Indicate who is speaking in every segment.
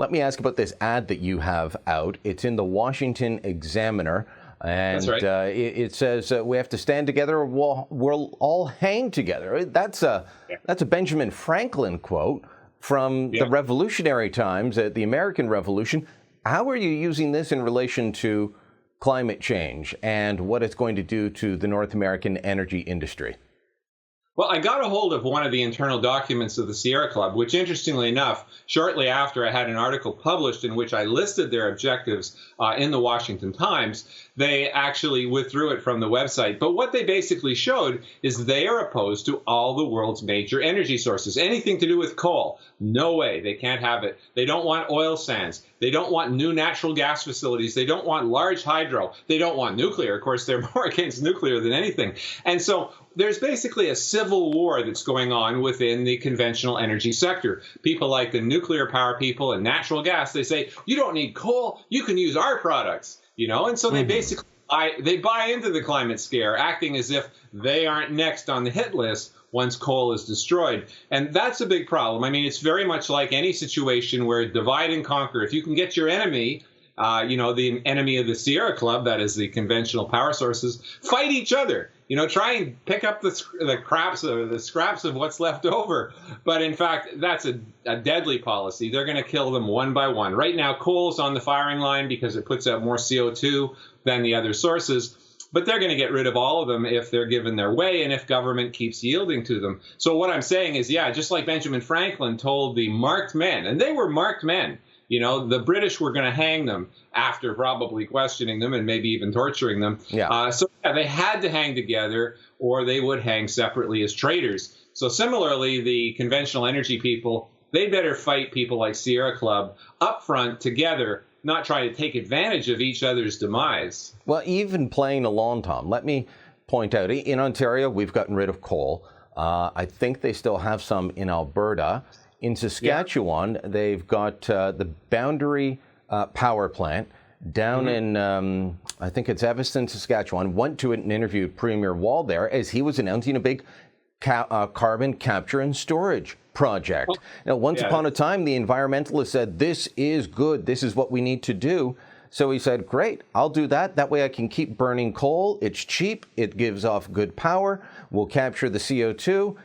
Speaker 1: Let me ask about this ad that you have out. It's in the Washington Examiner. And
Speaker 2: That's right.
Speaker 1: It says we have to stand together or we'll all hang together. That's a Benjamin Franklin quote from the revolutionary times, the American Revolution. How are you using this in relation to climate change and what it's going to do to the North American energy industry?
Speaker 2: Well, I got a hold of one of the internal documents of the Sierra Club, which, interestingly enough, shortly after I had an article published in which I listed their objectives in the Washington Times, they actually withdrew it from the website. But what they basically showed is they are opposed to all the world's major energy sources. Anything to do with coal, no way, they can't have it. They don't want oil sands. They don't want new natural gas facilities. They don't want large hydro. They don't want nuclear. Of course, they're more against nuclear than anything. And so there's basically a civil war that's going on within the conventional energy sector. People like the nuclear power people and natural gas, they say, you don't need coal, you can use our products, and so they basically buy into the climate scare, acting as if they aren't next on the hit list once coal is destroyed. And that's a big problem. I mean, it's very much like any situation where divide and conquer. If you can get your enemy, the enemy of the Sierra Club, that is the conventional power sources, fight each other. Try and pick up the scraps of what's left over. But in fact, that's a deadly policy. They're going to kill them one by one. Right now, coal's on the firing line because it puts out more CO2 than the other sources. But they're going to get rid of all of them if they're given their way and if government keeps yielding to them. So what I'm saying is, just like Benjamin Franklin told the marked men, and they were marked men, the British were going to hang them after probably questioning them and maybe even torturing them. They had to hang together or they would hang separately as traitors. So similarly, the conventional energy people, they better fight people like Sierra Club up front together, not try to take advantage of each other's demise.
Speaker 1: Well, even playing along, Tom, let me point out, in Ontario, we've gotten rid of coal. I think they still have some in Alberta. In Saskatchewan, they've got the Boundary Power Plant down in, I think it's Evanston, Saskatchewan. Went to it and interviewed Premier Wall there as he was announcing a big carbon capture and storage project. Now, once upon a time, the environmentalists said, this is good. This is what we need to do. So he said, great, I'll do that. That way I can keep burning coal. It's cheap. It gives off good power. We'll capture the CO2.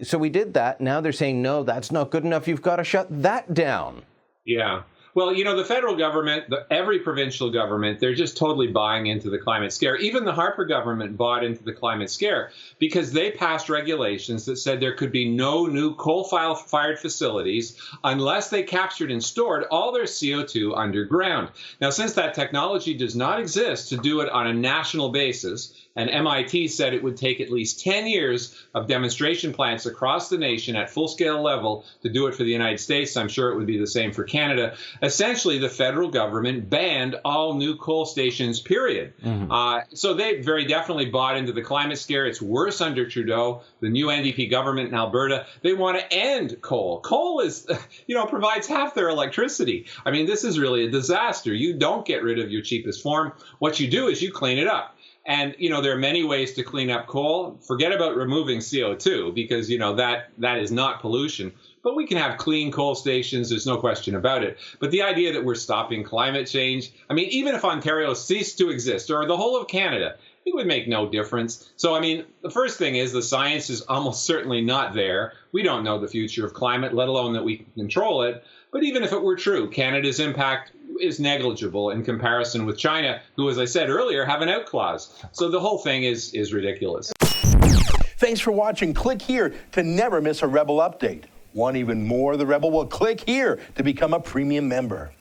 Speaker 1: So we did that. Now they're saying, no, that's not good enough. You've got to shut that down.
Speaker 2: Yeah. Well, the federal government, every provincial government, they're just totally buying into the climate scare. Even the Harper government bought into the climate scare because they passed regulations that said there could be no new coal-fired facilities unless they captured and stored all their CO2 underground. Now, since that technology does not exist to do it on a national basis, and MIT said it would take at least 10 years of demonstration plants across the nation at full-scale level to do it for the United States. I'm sure it would be the same for Canada. Essentially, the federal government banned all new coal stations, period. So they very definitely bought into the climate scare. It's worse under Trudeau, the new NDP government in Alberta. They want to end coal. Coal is, provides half their electricity. I mean, this is really a disaster. You don't get rid of your cheapest form. What you do is you clean it up. And, there are many ways to clean up coal. Forget about removing CO2 because, that is not pollution. But we can have clean coal stations. There's no question about it. But the idea that we're stopping climate change, I mean, even if Ontario ceased to exist or the whole of Canada, it would make no difference. So, I mean, the first thing is the science is almost certainly not there. We don't know the future of climate, let alone that we can control it. But even if it were true, Canada's impact is negligible in comparison with China, who, as I said earlier, have an out clause. So the whole thing is ridiculous.
Speaker 3: Thanks for watching. Click here to never miss a Rebel update. Want even more of the Rebel? Well, click here to become a premium member.